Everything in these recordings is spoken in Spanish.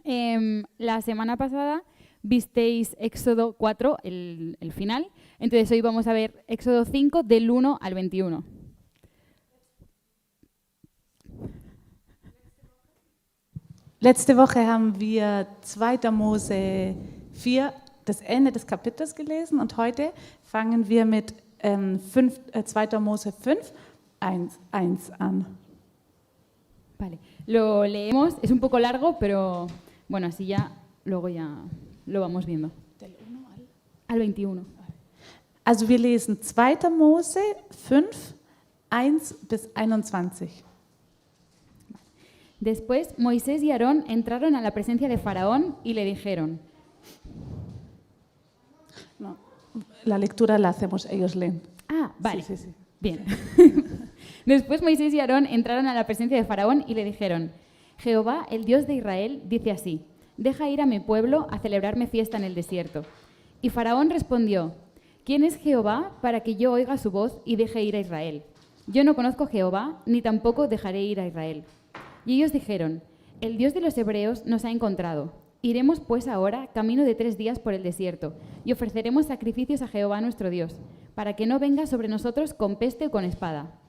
La semana pasada visteis Éxodo 4, el final. Entonces hoy vamos a ver Éxodo 5 del 1 al 21. Letzte Woche haben wir 2. Mose 4, das Ende des Kapitels gelesen und heute fangen wir mit 2. Mose 5, 1 an. Vale, lo leemos, es un poco largo, pero bueno, así ya, luego ya lo vamos viendo. Al 21. Also wir lesen 2. Mose 5, 1 bis 21. Después Moisés y Aarón entraron a la presencia de Faraón y le dijeron. No, la lectura la hacemos, ellos leen. Ah, vale. Sí, sí, sí. Bien. Después Moisés y Aarón entraron a la presencia de Faraón y le dijeron, Jehová, el Dios de Israel, dice así, deja ir a mi pueblo a celebrarme fiesta en el desierto. Y Faraón respondió, ¿quién es Jehová para que yo oiga su voz y deje ir a Israel? Yo no conozco a Jehová, ni tampoco dejaré ir a Israel. Y ellos dijeron, el Dios de los hebreos nos ha encontrado. Iremos pues ahora camino de 3 días por el desierto y ofreceremos sacrificios a Jehová nuestro Dios, para que no venga sobre nosotros con peste o con espada.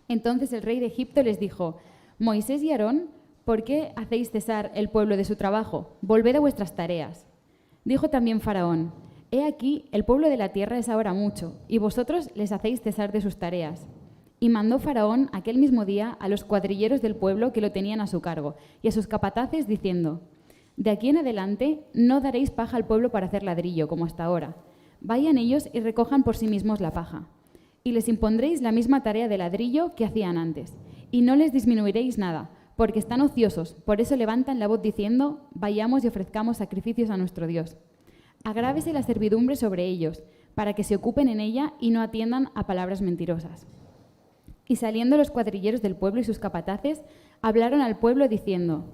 Entonces el rey de Egipto les dijo, Moisés y Aarón, ¿por qué hacéis cesar el pueblo de su trabajo? Volved a vuestras tareas. Dijo también Faraón, he aquí, el pueblo de la tierra es ahora mucho, y vosotros les hacéis cesar de sus tareas. Y mandó Faraón aquel mismo día a los cuadrilleros del pueblo que lo tenían a su cargo, y a sus capataces diciendo, de aquí en adelante no daréis paja al pueblo para hacer ladrillo, como hasta ahora. Vayan ellos y recojan por sí mismos la paja. Y les impondréis la misma tarea de ladrillo que hacían antes, y no les disminuiréis nada, porque están ociosos, por eso levantan la voz diciendo, vayamos y ofrezcamos sacrificios a nuestro Dios. Agrávese la servidumbre sobre ellos, para que se ocupen en ella y no atiendan a palabras mentirosas. Y saliendo los cuadrilleros del pueblo y sus capataces, hablaron al pueblo diciendo,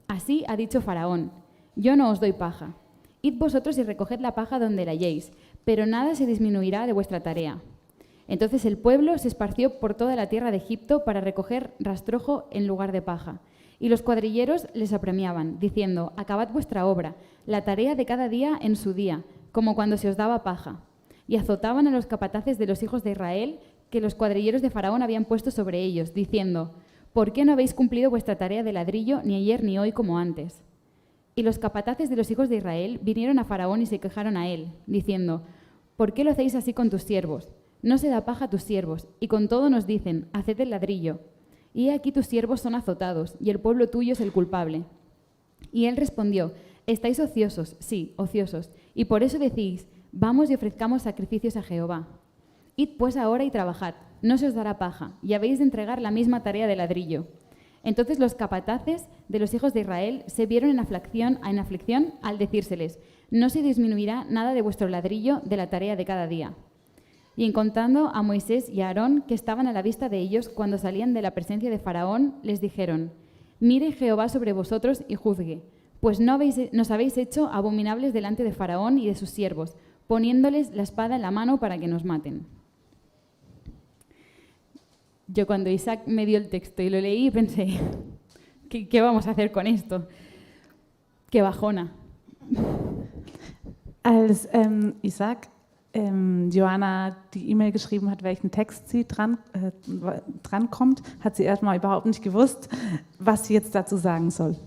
así ha dicho Faraón, yo no os doy paja. Id vosotros y recoged la paja donde la halléis, pero nada se disminuirá de vuestra tarea. Entonces el pueblo se esparció por toda la tierra de Egipto para recoger rastrojo en lugar de paja. Y los cuadrilleros les apremiaban, diciendo, acabad vuestra obra, la tarea de cada día en su día, como cuando se os daba paja. Y azotaban a los capataces de los hijos de Israel, que los cuadrilleros de Faraón habían puesto sobre ellos, diciendo, ¿por qué no habéis cumplido vuestra tarea de ladrillo ni ayer ni hoy como antes? Y los capataces de los hijos de Israel vinieron a Faraón y se quejaron a él, diciendo, ¿por qué lo hacéis así con tus siervos? No se da paja a tus siervos, y con todo nos dicen, haced el ladrillo. Y he aquí tus siervos son azotados, y el pueblo tuyo es el culpable. Y él respondió, estáis ociosos, sí, ociosos, y por eso decís, vamos y ofrezcamos sacrificios a Jehová. Id pues ahora y trabajad, no se os dará paja, y habéis de entregar la misma tarea de ladrillo. Entonces los capataces de los hijos de Israel se vieron en aflicción al decírseles, no se disminuirá nada de vuestro ladrillo de la tarea de cada día. Y encontrando a Moisés y a Aarón, que estaban a la vista de ellos cuando salían de la presencia de Faraón, les dijeron, mire Jehová sobre vosotros y juzgue, pues nos habéis hecho abominables delante de Faraón y de sus siervos, poniéndoles la espada en la mano para que nos maten. Yo cuando Isaac me dio el texto y lo leí pensé, ¿qué vamos a hacer con esto? ¡Qué bajona! Als Isaac Joanna die E-Mail geschrieben hat, welchen Text sie drankommt, hat sie erstmal überhaupt nicht gewusst, was sie jetzt dazu sagen soll.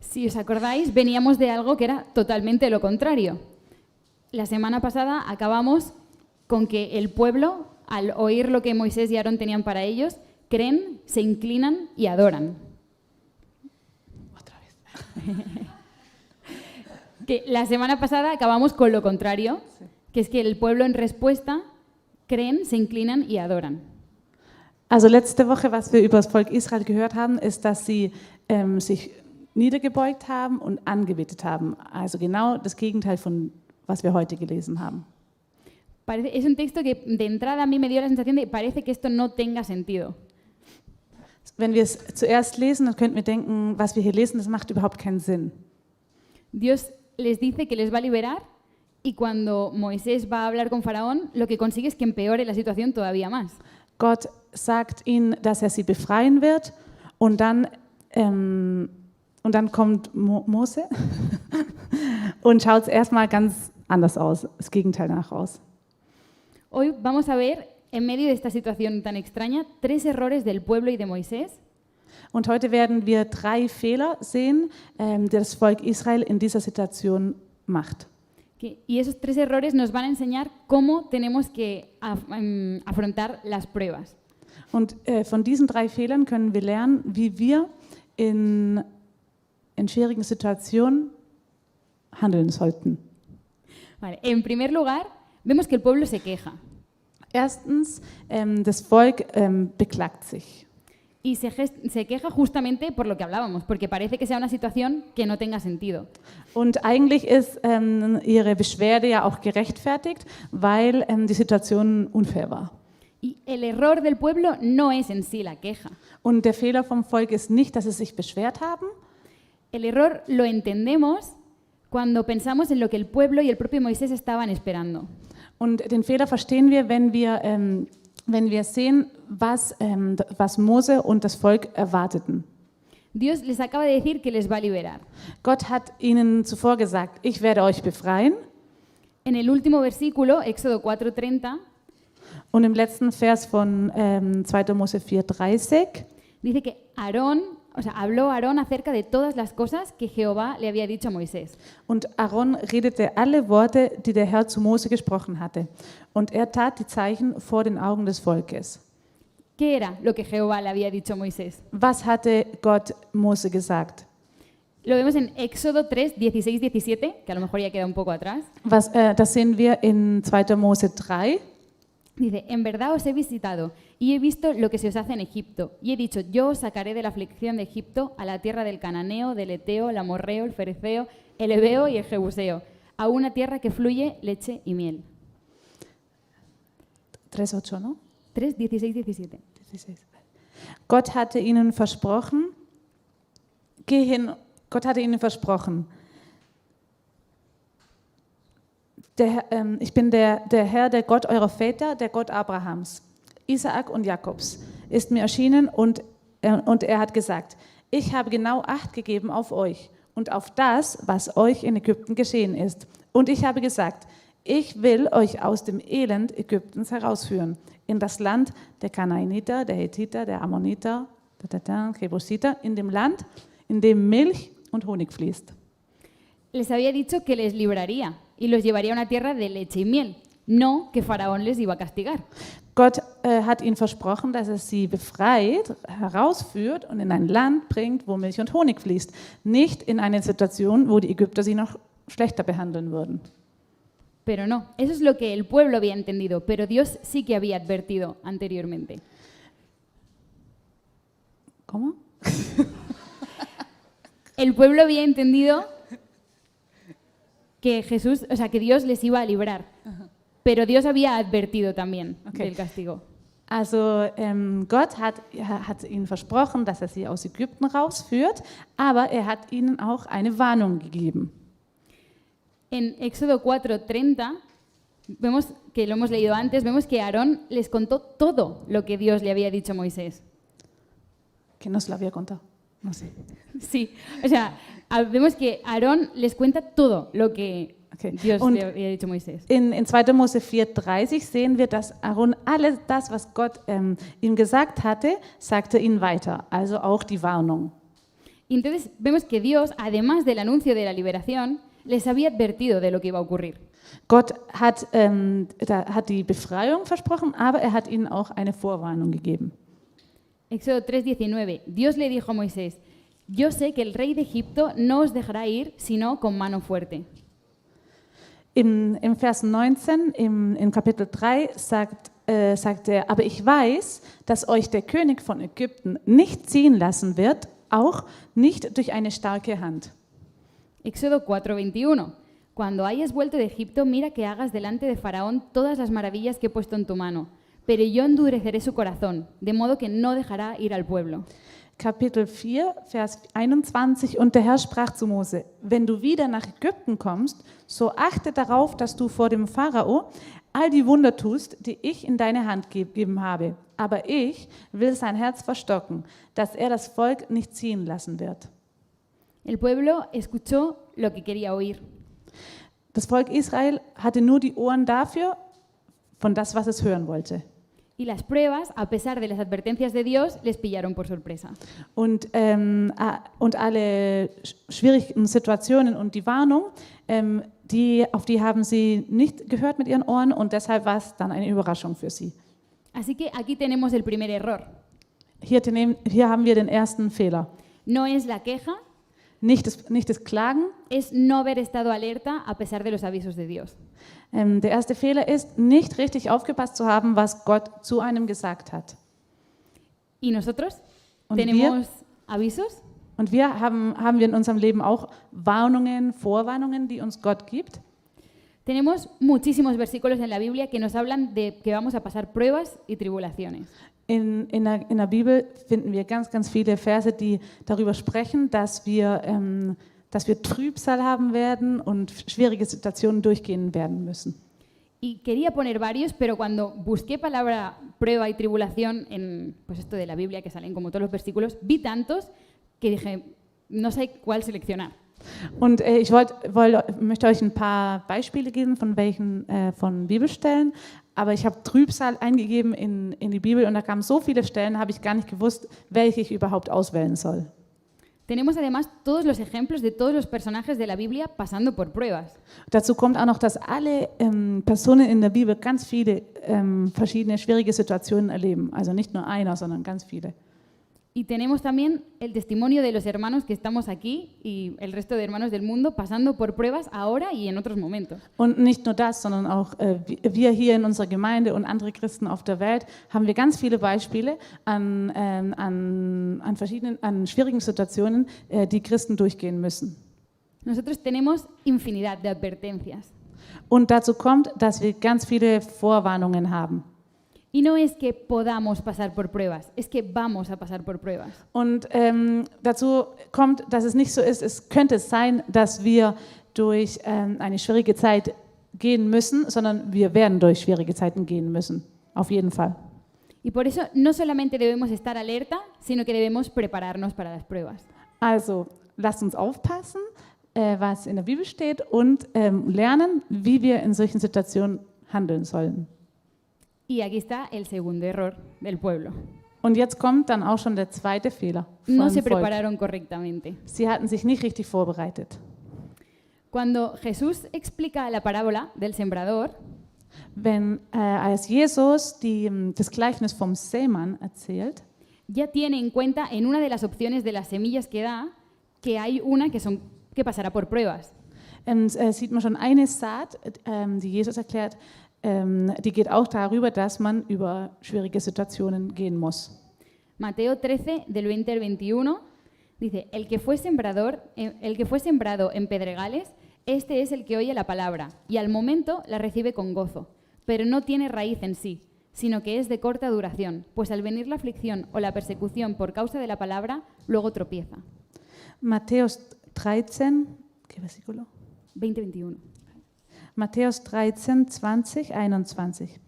Si os acordáis, veníamos de algo que era totalmente lo contrario. La semana pasada acabamos con que el pueblo, al oír lo que Moisés y Aarón tenían para ellos, creen, se inclinan y adoran. Otra vez. Que la semana pasada acabamos con lo contrario, sí, que es que el pueblo en respuesta creen, se inclinan y adoran. Also letzte Woche, was wir über das Volk Israel gehört haben, ist, dass sie sich niedergebeugt haben und angebetet haben. Also genau das Gegenteil von was wir heute gelesen haben. Es un texto que de entrada a mí me dio la sensación de que parece que esto no tenga sentido. Wenn wir es zuerst lesen, dann könnten wir denken, was wir hier lesen, das macht überhaupt keinen Sinn. Dios les dice que les va a liberar y cuando Moisés va a hablar con Faraón, lo que consigue es que empeore la situación todavía más. Gott sagt ihnen, dass sie befreien wird und dann Und dann kommt Mose und schaut es erstmal ganz anders aus, das Gegenteil nach aus. Hoy vamos a ver, en medio de esta situación tan extraña, 3 errores del pueblo y de Moisés Und heute werden wir 3 Fehler sehen, die das Volk Israel in dieser Situation macht. y esos 3 errores nos van a enseñar cómo tenemos que afrontar las pruebas. Und von diesen 3 Fehlern können wir lernen, wie wir in schwierigen Situationen handeln sollten. Vale, en primer lugar, vemos que el pueblo se queja. Erstens, das Volk beklagt sich. Y se queja justamente por lo que hablábamos, porque parece que sea una situación que no tenga sentido. Und eigentlich ist ihre Beschwerde ja auch gerechtfertigt, weil die Situation unfair war. Y el error del pueblo no es en sí la queja. Und der Fehler vom Volk ist nicht, dass sie sich beschwert haben. El error lo entendemos cuando pensamos en lo que el pueblo y el propio Moisés estaban esperando. Und den Fehler verstehen wir, wenn wir sehen, was Mose und das Volk erwarteten. Dios les acaba de decir que les va a liberar. Gott hat ihnen zuvor gesagt, ich werde euch befreien. En el último versículo, Éxodo 4:30, Und im letzten Vers von 2. Mose 4,30 dice que habló Aarón acerca de todas las cosas que Jehová le había dicho a Moisés. und Aaron redete alle Worte, die der Herr zu Mose gesprochen hatte. Und er tat die Zeichen vor den Augen des Volkes. ¿Qué era lo que Jehová le había dicho a Moisés? Was hatte Gott Mose gesagt? Lo vemos en Éxodo 3, 16, 17, que a lo mejor ya queda un poco atrás. Das sehen wir in 2. Mose 3. Dice, en verdad os he visitado y he visto lo que se os hace en Egipto. Y he dicho, yo os sacaré de la aflicción de Egipto a la tierra del Cananeo, del Eteo, el Amorreo, el Fereceo, el Ebeo y el Jebuseo, a una tierra que fluye leche y miel. 3,8, ¿no? 3, 16, 17. Gott hatte ihnen versprochen, geh hin, Gott hatte ihnen versprochen, ich bin der Herr, der Gott eurer Väter, der Gott Abrahams, Isaak und Jakobs, ist mir erschienen und er hat gesagt, ich habe genau Acht gegeben auf euch und auf das, was euch in Ägypten geschehen ist. Und ich habe gesagt, ich will euch aus dem Elend Ägyptens herausführen, in das Land der Kanaaniter, der Hethiter, der Ammoniter, der Jebusiter, in dem Land, in dem Milch und Honig fließt. Les había dicho que les libraría y los llevaría a una tierra de leche y miel, no que Faraón les iba a castigar. Gott hat ihnen versprochen, dass er sie befreit, herausführt und in ein Land bringt, wo Milch und Honig fließt. Nicht in eine Situation, wo die Ägypter sie noch schlechter behandeln würden. Pero no, eso es lo que el pueblo había entendido, pero Dios sí que había advertido anteriormente. ¿Cómo? El pueblo había entendido que que Dios les iba a librar, pero Dios había advertido también del castigo. Also Gott hat ihnen versprochen, dass er sie aus Ägypten rausführt, aber er hat ihnen auch eine Warnung gegeben. En Éxodo 4:30 vemos que lo hemos leído antes, vemos que Aarón les contó todo lo que Dios le había dicho a Moisés. ¿Qué nos lo había contado? No sé. Sí, o sea, vemos que Aarón les cuenta todo lo que Dios le había dicho a Moisés. In 2. Mose 4,30 sehen wir, dass Aaron alles das, was Gott ihm gesagt hatte, sagte ihnen weiter, also auch die Warnung. Y entonces vemos que Dios, además del anuncio de la liberación, les había advertido de lo que iba a ocurrir. Gott hat die Befreiung versprochen, aber er hat ihnen auch eine Vorwarnung gegeben. Éxodo 3:19. Dios le dijo a Moisés, yo sé que el rey de Egipto no os dejará ir, sino con mano fuerte. Im Vers 19, im Kapitel 3, sagt er, aber ich weiß, dass euch der König von Ägypten nicht ziehen lassen wird, auch nicht durch eine starke Hand. Éxodo 4:21. Cuando hayas vuelto de Egipto, mira que hagas delante de Faraón todas las maravillas que he puesto en tu mano, pero yo endureceré su corazón, de modo que no dejará ir al pueblo. Kapitel 4, Vers 21, und der Herr sprach zu Mose, wenn du wieder nach Ägypten kommst, so achte darauf, dass du vor dem Pharao all die Wunder tust, die ich in deine Hand gegeben habe. Aber ich will sein Herz verstocken, dass er das Volk nicht ziehen lassen wird. El pueblo escuchó lo que quería oír. Das Volk Israel hatte nur die Ohren dafür, von das, was es hören wollte. Y las pruebas, a pesar de las advertencias de Dios, les pillaron por sorpresa. Und alle schwierigen Situationen und die Warnung, auf die haben sie nicht gehört mit ihren Ohren und deshalb war es dann eine Überraschung für sie. Así que aquí tenemos el primer error. Hier haben wir den ersten Fehler. No es la queja, Nicht das Klagen. es no haber estado alerta a pesar de los avisos de Dios. Der erste Fehler ist, nicht richtig aufgepasst zu haben, was Gott zu einem gesagt hat. ¿Y nosotros? Und ¿Tenemos avisos? Und haben wir in unserem Leben auch Warnungen, Vorwarnungen, die uns Gott gibt? Tenemos muchísimos versículos en la Biblia que nos hablan de que vamos a pasar pruebas y tribulaciones. In der Bibel finden wir ganz, ganz viele Verse, die darüber sprechen, dass wir Trübsal haben werden und schwierige Situationen durchgehen werden müssen. Y quería poner varios, pero cuando busqué palabra prueba y tribulación en pues esto de la Biblia, que salen como todos los versículos, vi tantos que dije, no sé cuál seleccionar. Und ich möchte euch ein paar Beispiele geben von Bibelstellen, aber ich habe Trübsal eingegeben in die Bibel und da kamen so viele Stellen, habe ich gar nicht gewusst, welche ich überhaupt auswählen soll. Tenemos además todos los ejemplos de todos los personajes de la Biblia pasando por pruebas. Dazu kommt auch noch, dass alle Personen in der Bibel ganz viele verschiedene schwierige Situationen erleben. Also nicht nur einer, sondern ganz viele. Y tenemos también el testimonio de los hermanos que estamos aquí y el resto de hermanos del mundo pasando por pruebas ahora y en otros momentos. Und nicht nur das, sondern auch wir hier in unserer Gemeinde und andere Christen auf der Welt haben wir ganz viele Beispiele an schwierigen Situationen, die Christen durchgehen müssen. Nosotros tenemos infinidad de advertencias. Und dazu kommt, dass wir ganz viele Vorwarnungen haben. Y no es que podamos pasar por pruebas, es que vamos a pasar por pruebas. Und dazu kommt, dass es nicht so ist, es könnte sein, dass wir durch eine schwierige Zeit gehen müssen, sondern wir werden durch schwierige Zeiten gehen müssen, auf jeden Fall. Y por eso no solamente debemos estar alerta, sino que debemos prepararnos para las pruebas. Also lasst uns aufpassen, was in der Bibel steht und lernen, wie wir in solchen Situationen handeln sollen. Y aquí está el segundo error del pueblo. Und jetzt kommt dann auch schon der zweite Fehler No vom se Volk. prepararon correctamente. Sie hatten sich nicht richtig vorbereitet. Cuando Jesús explica la parábola del sembrador, Als Jesus das Gleichnis vom Sämann erzählt, ya tiene en cuenta en una de las opciones de las semillas que da, que hay una que pasará por pruebas. sieht man schon eine Saat, die Jesus erklärt, die geht auch darüber, dass man über schwierige Situationen gehen muss. Mateo 13, del 20 al 21, dice, el que fue sembrado en pedregales, este es el que oye la palabra y al momento la recibe con gozo, pero no tiene raíz en sí, sino que es de corta duración, pues al venir la aflicción o la persecución por causa de la palabra, luego tropieza. Matthäus 13, ¿qué versículo? 20-21. Matthäus 13, 20, 21.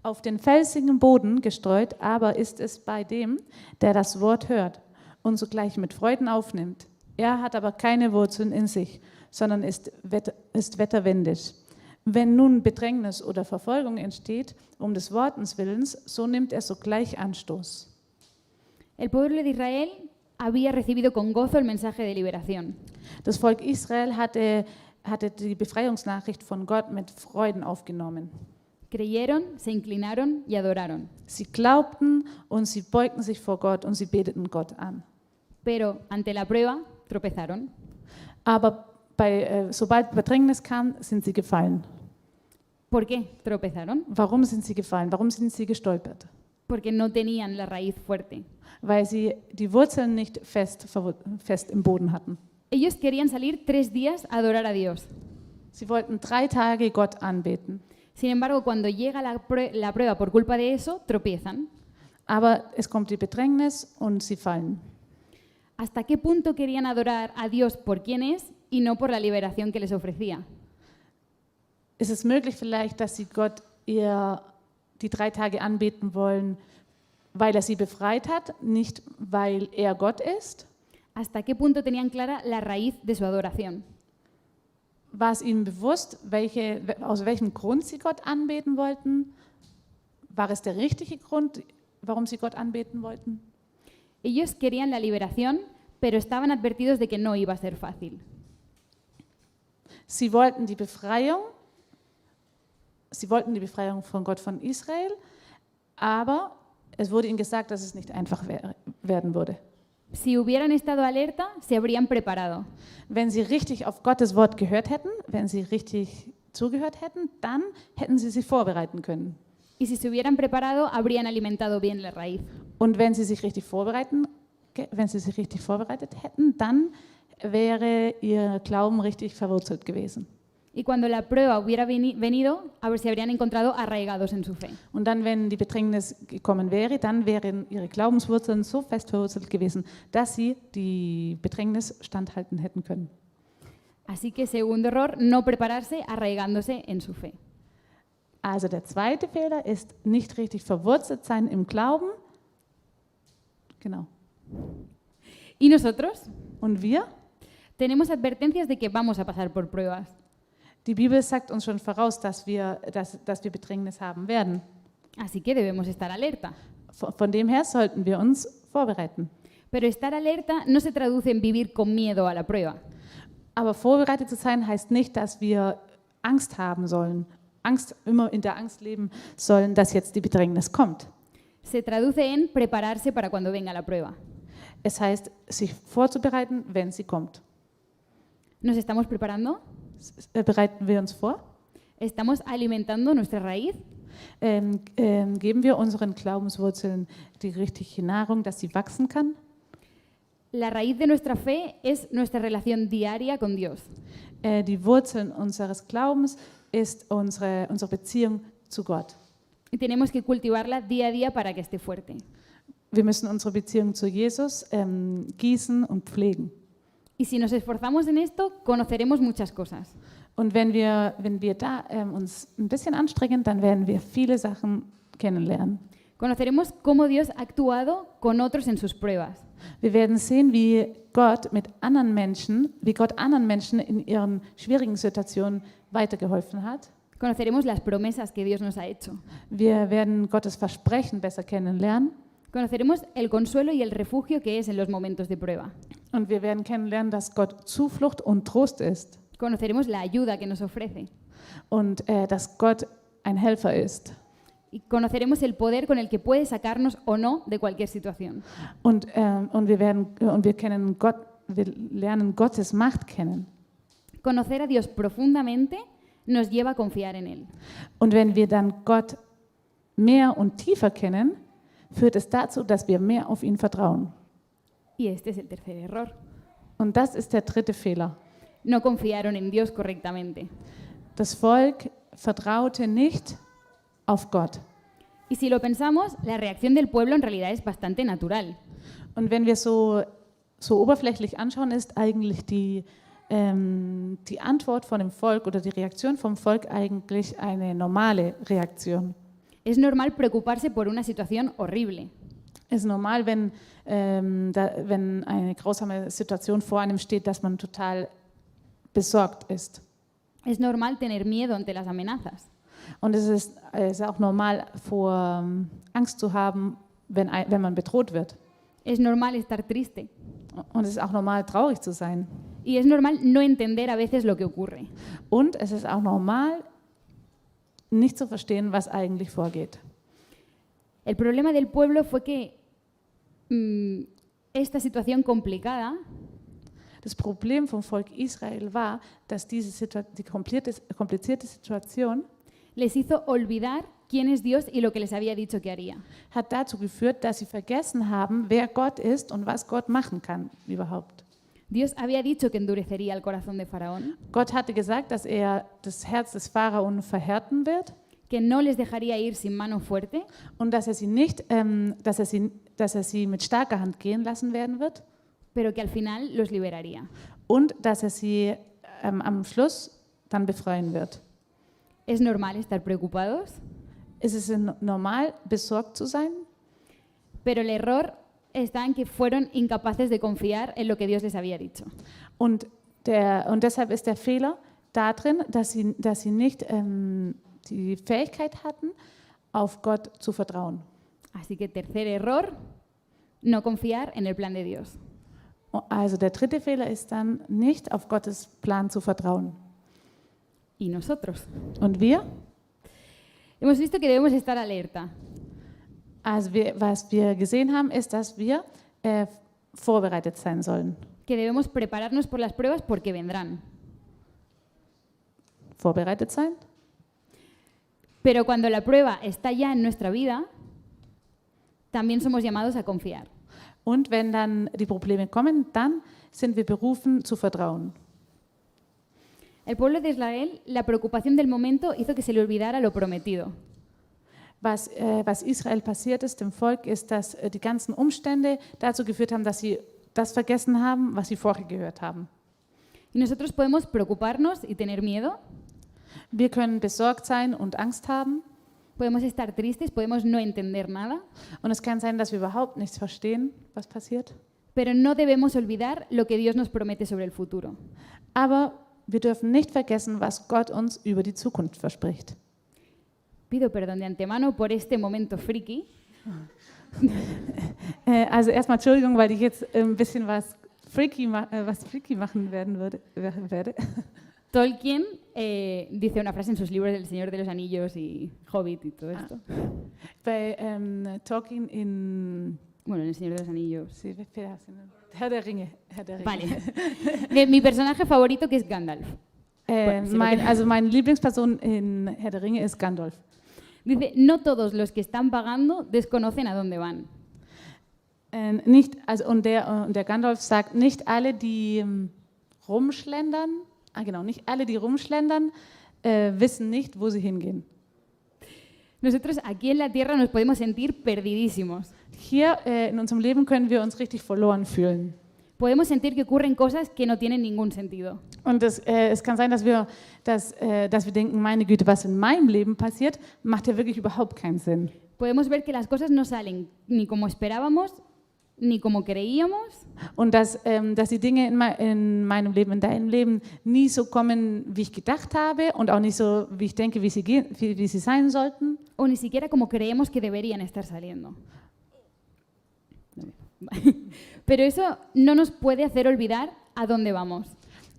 Auf den felsigen Boden gestreut aber ist es bei dem, der das Wort hört und sogleich mit Freuden aufnimmt. Er hat aber keine Wurzeln in sich, sondern ist wetterwendig. Wenn nun Bedrängnis oder Verfolgung entsteht, um des Wortes Willens, so nimmt er sogleich Anstoß. El pueblo de Israel había recibido con gozo el mensaje de liberación. Das Volk Israel hatte die Befreiungsnachricht von Gott mit Freuden aufgenommen. Creyeron, se inclinaron y adoraron. Sie glaubten und sie beugten sich vor Gott und sie beteten Gott an. Pero ante la prueba tropezaron. Aber sobald Bedrängnis kam, sind sie gefallen. ¿Por qué tropezaron? Warum sind sie gefallen? Warum sind sie gestolpert? Porque no tenían la raíz fuerte. Weil sie die Wurzeln nicht fest im Boden hatten. Ellos querían salir 3 días a adorar a Dios. Sie wollten 3 Tage Gott anbeten. Sin embargo, cuando llega la prueba por culpa de eso, tropiezan. Aber es kommt die Bedrängnis und sie fallen. ¿Hasta qué punto querían adorar a Dios por quién es y no por la liberación que les ofrecía? Ist es möglich vielleicht, dass sie Gott die 3 Tage anbeten wollen, weil er sie befreit hat, nicht weil er Gott ist? hasta qué punto tenían clara la raíz de su adoración. War es ihnen bewusst, aus welchem Grund sie Gott anbeten wollten? War es der richtige Grund, warum sie Gott anbeten wollten? Ellos querían la liberación, pero estaban advertidos de que no iba a ser fácil. Sie wollten die Befreiung von Gott von Israel, aber es wurde ihnen gesagt, dass es nicht einfach werden würde. Si hubieran estado alerta, se habrían preparado. Wenn sie richtig auf Gottes Wort gehört hätten, wenn sie richtig zugehört hätten, dann hätten sie sich vorbereiten können. Y si se hubieran preparado, habrían alimentado bien la raíz. Und wenn sie sich richtig vorbereitet hätten, dann wäre ihr Glauben richtig verwurzelt gewesen. Y cuando la prueba hubiera venido, se habrían encontrado arraigados en su fe. Und dann, wenn die Bedrängnis gekommen wäre, dann wären ihre Glaubenswurzeln so fest verwurzelt gewesen, dass sie die Bedrängnis standhalten hätten können. Así que segundo error, no prepararse arraigándose en su fe. Also der zweite Fehler ist nicht richtig verwurzelt sein im Glauben. Genau. ¿Y nosotros? Und wir? Tenemos advertencias de que vamos a pasar por pruebas. Die Bibel sagt uns schon voraus, dass wir Bedrängnis haben werden. Así que debemos estar alerta. Von dem her sollten wir uns vorbereiten. Pero estar alerta no se traduce en vivir con miedo a la prueba. Aber vorbereitet zu sein heißt nicht, dass wir Angst haben sollen, immer in der Angst leben sollen, dass jetzt die Bedrängnis kommt. Se traduce en prepararse para cuando venga la prueba. Es heißt, sich vorzubereiten, wenn sie kommt. ¿Nos estamos preparando? Bereiten wir uns vor? ¿Estamos alimentando nuestra raíz? Geben wir unseren Glaubenswurzeln die richtige Nahrung, dass sie wachsen kann? La raíz de nuestra fe es nuestra relación diaria con Dios. Die Wurzeln unseres Glaubens ist unsere Beziehung zu Gott. Y tenemos que cultivarla día a día para que esté fuerte. Wir müssen unsere Beziehung zu Jesus gießen und pflegen. Y si nos esforzamos en esto, conoceremos muchas cosas. Und wenn wir da uns ein bisschen anstrengen, dann werden wir viele Sachen kennenlernen. Conoceremos cómo Dios ha actuado con otros en sus pruebas. Wir werden sehen, wie Gott anderen Menschen in ihren schwierigen Situationen weitergeholfen hat. Conoceremos las promesas que Dios nos ha hecho. Wir werden Gottes Versprechen besser kennenlernen. Conoceremos el consuelo y el refugio que es en los momentos de prueba. Und wir werden kennenlernen, dass Gott Zuflucht und Trost ist. Conoceremos la ayuda que nos ofrece. Und dass Gott ein Helfer ist. Y conoceremos el poder con el que puede sacarnos o no de cualquier situación. Und wir lernen Gottes Macht kennen. Conocer a Dios profundamente nos lleva a confiar en Él. Und wenn wir dann Gott mehr und tiefer kennen, führt es dazu, dass wir mehr auf ihn vertrauen. Y este es el tercer error. Und das ist der dritte Fehler. No confiaron en Dios correctamente. Das Volk vertraute nicht auf Gott. Y si lo pensamos, la reacción del pueblo en realidad es bastante natural. Und wenn wir so oberflächlich anschauen, ist eigentlich die Antwort von dem Volk oder die Reaktion vom Volk eigentlich eine normale Reaktion. Es normal preocuparse por una situación horrible. Es ist normal, wenn eine grausame Situation vor einem steht, dass man total besorgt ist. Es normal tener miedo ante las amenazas. Und es ist auch normal, vor Angst zu haben, wenn man bedroht wird. Es normal estar triste. Und es ist auch normal, traurig zu sein. Y es normal no entender a veces lo que ocurre. Und es ist auch normal, nicht zu verstehen, was eigentlich vorgeht. El problema del pueblo fue que esta situación complicada Das Problem vom Volk Israel war, dass die komplizierte Situation les hizo olvidar quién es Dios y lo que les había dicho que haría. hat dazu geführt, dass sie vergessen haben, wer Gott ist und was Gott machen kann überhaupt. Dios había dicho que endurecería el corazón de Faraón, Gott hatte gesagt, dass er das Herz des Pharaon verhärten wird que no les dejaría ir sin mano fuerte, und dass er sie mit starker Hand gehen lassen werden wird pero que al final los liberaría. und dass er sie am Schluss dann befreien wird. ¿Es normal estar preocupados? Ist es normal, besorgt zu sein? Pero el error está en que fueron incapaces de confiar en lo que Dios les había dicho. Und deshalb ist der Fehler darin, dass sie nicht die Fähigkeit hatten, auf Gott zu vertrauen. Así que tercer error, no confiar en el plan de Dios. Also der dritte Fehler ist dann, nicht auf Gottes Plan zu vertrauen. ¿Y nosotros? Und wir? Hemos visto que debemos estar alerta. Also was wir gesehen haben, ist, dass wir vorbereitet sein sollen. Que debemos prepararnos por las pruebas porque vendrán. Vorbereitet sein? Pero cuando la prueba está ya en nuestra vida, también somos llamados a confiar. Und wenn dann die Probleme kommen, dann sind wir berufen zu vertrauen. El pueblo de Israel, la preocupación del momento hizo que se le olvidara lo prometido. Was Israel passiert ist, dem Volk, ist, dass die ganzen Umstände dazu geführt haben, dass sie das vergessen haben, was sie vorher gehört haben. Y nosotros podemos preocuparnos y tener miedo, Wir können besorgt sein und Angst haben. podemos estar tristes, podemos no entender nada, Und es kann sein, dass wir überhaupt nichts verstehen, was passiert. pero no debemos olvidar lo que Dios nos promete sobre el futuro. Aber wir dürfen nicht vergessen, was Gott uns über die Zukunft verspricht. Pido perdón de antemano por este momento friki, Also erstmal Entschuldigung, weil ich jetzt ein bisschen was freaky machen werde. Tolkien dice una frase en sus libros del Señor de los Anillos y Hobbit y todo esto. Bei Tolkien in Bueno, en el Señor de los Anillos. sí, Herr der Ringe. Vale. De mi personaje favorito que es Gandalf. Meine Lieblingsperson in Herr der Ringe ist Gandalf. Dice, no todos los que están pagando desconocen a dónde van. Und der Gandalf sagt, nicht alle, die rumschlendern, nicht alle, die rumschlendern, wissen nicht, wo sie hingehen. Nosotros aquí en la Tierra nos podemos sentir perdidísimos. Hier in unserem Leben können wir uns richtig verloren fühlen. Podemos sentir que ocurren cosas que no tienen ningún sentido. Und es kann sein, dass wir denken, meine Güte, was in meinem Leben passiert, macht ja wirklich überhaupt keinen Sinn. Podemos ver que las cosas no salen ni como esperábamos, ni como creíamos, Und dass die Dinge in meinem Leben, in deinem Leben nie so kommen, wie ich gedacht habe und auch nicht so, wie ich denke, wie sie sein sollten. o ni siquiera como creemos que deberían estar saliendo. Pero eso no nos puede hacer olvidar a dónde vamos.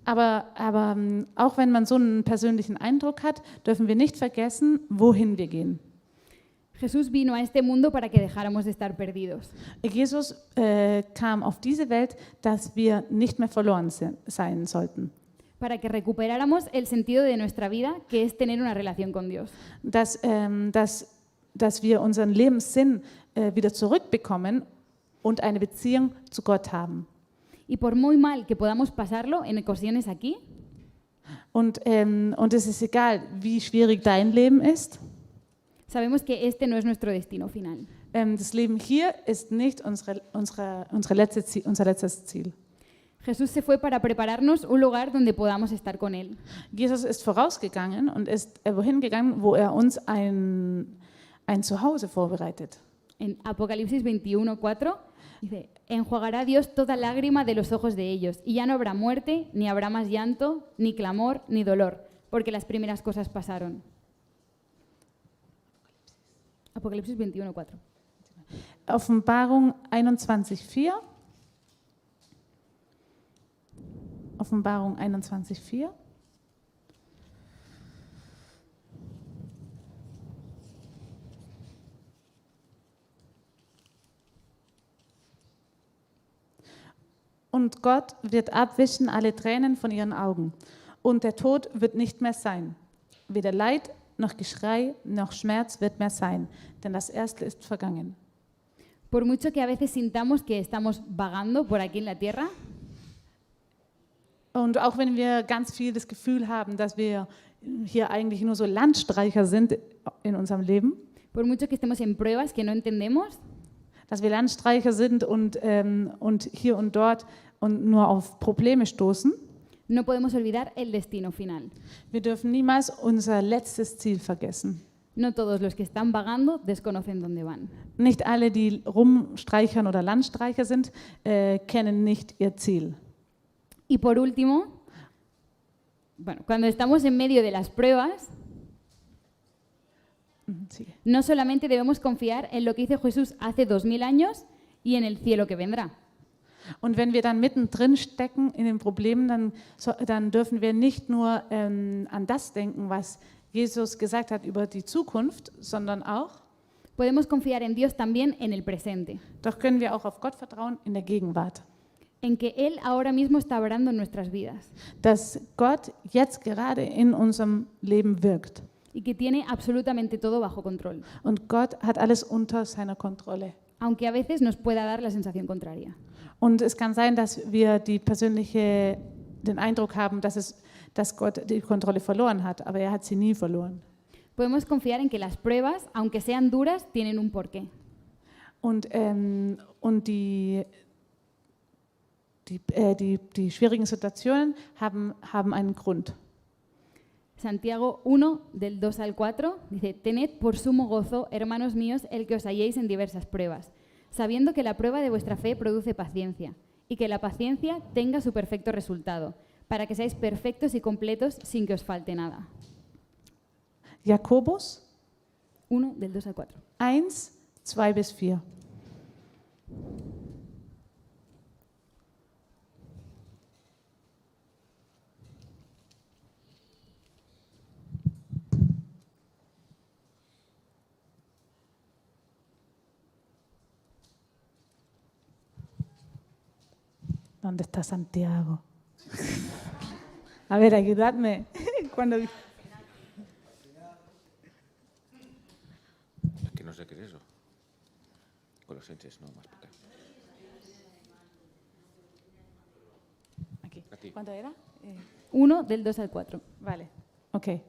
Aber auch wenn man so einen persönlichen Eindruck hat, dürfen wir nicht vergessen, wohin wir gehen. Jesús vino a este mundo para que dejáramos de estar perdidos. Jesus kam auf diese Welt, dass wir nicht mehr verloren sein sollten. Para que recuperáramos el sentido de nuestra vida, que es tener una relación con Dios. Dass wir unseren Lebenssinn wieder zurückbekommen und eine Beziehung zu Gott haben. Y por muy mal que podamos pasarlo en ocasiones aquí, Und es ist egal, wie schwierig dein Leben ist. sabemos que este no es nuestro destino final. Das Leben hier ist nicht unser letztes Ziel. Jesús se fue para prepararnos un lugar donde podamos estar con Él. Jesus ist vorausgegangen und ist wohin gegangen, wo er uns ein Zuhause vorbereitet. En Apocalipsis 21:4 dice, enjuagará Dios toda lágrima de los ojos de ellos, y ya no habrá muerte, ni habrá más llanto, ni clamor, ni dolor, porque las primeras cosas pasaron. Apocalipsis 21:4. Offenbarung 21,4. Offenbarung 21,4. Und Gott wird abwischen alle Tränen von ihren Augen. Und der Tod wird nicht mehr sein. Weder Leid noch Geschrei noch Schmerz wird mehr sein, denn das Erste ist vergangen. Por mucho que a veces sintamos que estamos vagando por aquí en la tierra, Und auch wenn wir ganz viel das Gefühl haben, dass wir hier eigentlich nur so Landstreicher sind in unserem Leben, por mucho que estemos en pruebas que no entendemos, dass wir Landstreicher sind und hier und dort und nur auf Probleme stoßen, no podemos olvidar el destino final. wir dürfen niemals unser letztes Ziel vergessen. No todos los que están vagando desconocen dónde van. Nicht alle, die Rumstreichern oder Landstreicher sind, kennen nicht ihr Ziel. Y por último, bueno, cuando estamos en medio de las pruebas, Sigue. no solamente debemos confiar en lo que hizo Jesús hace 2000 años y en el cielo que vendrá. Und wenn wir dann mittendrin stecken in den Problemen, dann dürfen wir nicht nur an das denken, was Jesus gesagt hat über die Zukunft, sondern auch, Podemos confiar en Dios también en el presente, doch können wir auch auf Gott vertrauen in der Gegenwart. en que Él ahora mismo está obrando en nuestras vidas Dass Gott jetzt gerade in unserem Leben wirkt. y que tiene absolutamente todo bajo control, Und Gott hat alles unter seiner Kontrolle. aunque a veces nos pueda dar la sensación contraria. Und es kann sein, dass wir den Eindruck haben, dass Gott die Kontrolle verloren hat, aber er hat sie nie verloren. Podemos confiar en que las pruebas, aunque sean duras, tienen un porqué. Und die schwierigen Situationen haben einen Grund. Santiago 1, del 2 al 4, dice, tened por sumo gozo, hermanos míos, el que os halléis en diversas pruebas, sabiendo que la prueba de vuestra fe produce paciencia, y que la paciencia tenga su perfecto resultado, para que seáis perfectos y completos sin que os falte nada. Jakobus 1, del 2 al 4. 1, 2 bis 4. ¿Dónde está Santiago? A ver, ayudadme. Cuando... Es que no sé qué es eso. Colosenses, no, más para acá. Aquí. A ti. ¿Cuánto era? 1, del 2 al 4. Vale, okay.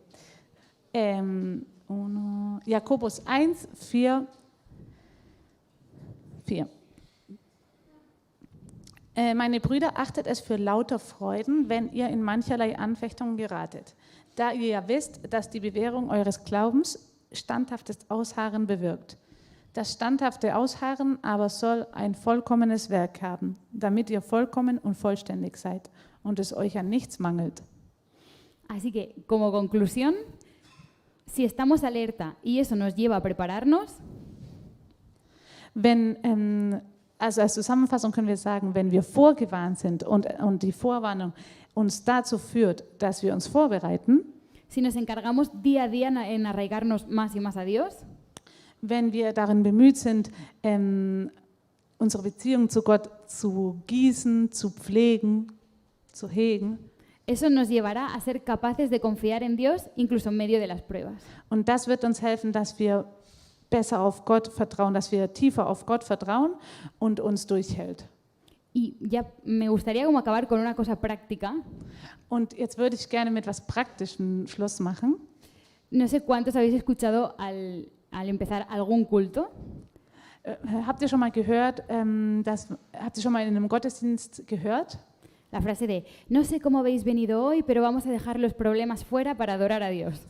Jakobus 1, 4. Meine Brüder, achtet es für lauter Freuden, wenn ihr in mancherlei Anfechtungen geratet, da ihr ja wisst, dass die Bewährung eures Glaubens standhaftes Ausharren bewirkt. Das standhafte Ausharren aber soll ein vollkommenes Werk haben, damit ihr vollkommen und vollständig seid und es euch an nichts mangelt. Así que, como conclusión, si estamos alerta y eso nos lleva a prepararnos, Also als Zusammenfassung können wir sagen, wenn wir vorgewarnt sind und die Vorwarnung uns dazu führt, dass wir uns vorbereiten, si nos encargamos día a día en arraigarnos más y más a Dios, wenn wir darin bemüht sind, unsere Beziehung zu Gott zu gießen, zu pflegen, zu hegen, eso nos llevará a ser capaces de confiar en Dios incluso en medio de las pruebas. und das wird uns helfen, dass wir besser auf Gott vertrauen, dass wir tiefer auf Gott vertrauen und uns durchhält. Y ya me gustaría como acabar con una cosa práctica. Und jetzt würde ich gerne mit etwas Praktischem Schluss machen. No sé cuántos habéis escuchado al empezar algún culto, Habt ihr schon mal gehört, habt ihr schon mal in einem Gottesdienst gehört? la frase de, no sé cómo habéis venido hoy, pero vamos a dejar los problemas fuera para adorar a Dios.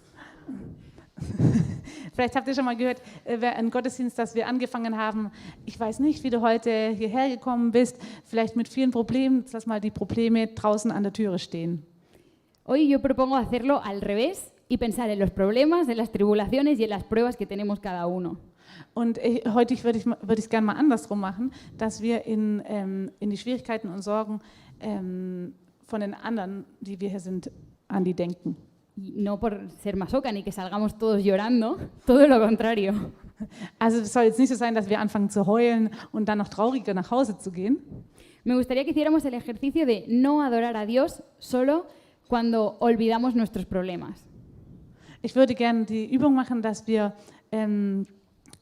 Vielleicht habt ihr schon mal gehört, ein Gottesdienst, dass wir angefangen haben. Ich weiß nicht, wie du heute hierher gekommen bist. Vielleicht mit vielen Problemen. Lass mal die Probleme draußen an der Türe stehen. Hoy yo propongo hacerlo al revés y pensar en los problemas, en las tribulaciones y en las pruebas que tenemos cada uno. Und heute würde ich es gerne mal andersrum machen, dass wir in die Schwierigkeiten und Sorgen von den anderen, die wir hier sind, an die denken. Y no por ser masoca ni que salgamos todos llorando, todo lo contrario. Also es soll jetzt nicht so sein, dass wir anfangen zu heulen und dann noch trauriger nach Hause zu gehen. Me gustaría que hiciéramos el ejercicio de no adorar a Dios solo cuando olvidamos nuestros problemas. Ich würde gerne die Übung machen, dass wir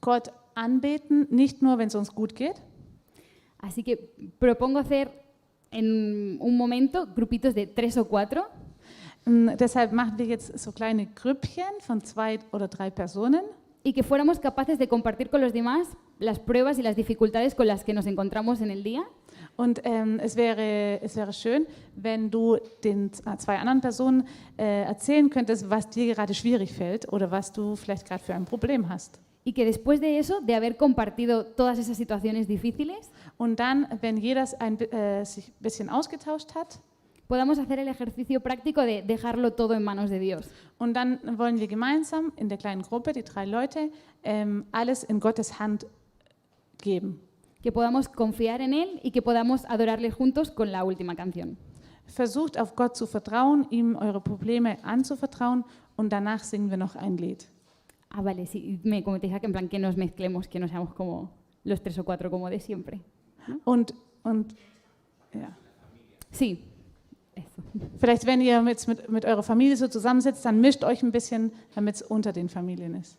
Gott anbeten, nicht nur, wenn es uns gut geht. Así que propongo hacer en un momento grupitos de 3 o 4. Deshalb machen wir jetzt so kleine Grüppchen von 2 oder 3 Personen. Y que fuéramos capaces de compartir con los demás las pruebas y las dificultades con las que nos encontramos en el día. Und es wäre schön, wenn du den zwei anderen Personen erzählen könntest, was dir gerade schwierig fällt oder was du vielleicht gerade für ein Problem hast. Y que después de eso, de haber compartido todas esas situaciones difíciles, Und dann, wenn jeder sich ein bisschen ausgetauscht hat, podamos hacer el ejercicio práctico de dejarlo todo en manos de Dios. und dann wollen wir gemeinsam in der kleinen Gruppe, die 3 Leute, alles in Gottes Hand geben. Que podamos confiar en Él y que podamos adorarle juntos con la última canción. Versucht auf Gott zu vertrauen, ihm eure Probleme anzuvertrauen und danach singen wir noch ein Lied. Ah, vale, sí, me comentáis que en plan que nos mezclemos, que no seamos como los 3 o 4 como de siempre. Und ja. Sí, eso. Vielleicht, wenn ihr mit eurer Familie so zusammensitzt, dann mischt euch ein bisschen, damit es unter den Familien ist.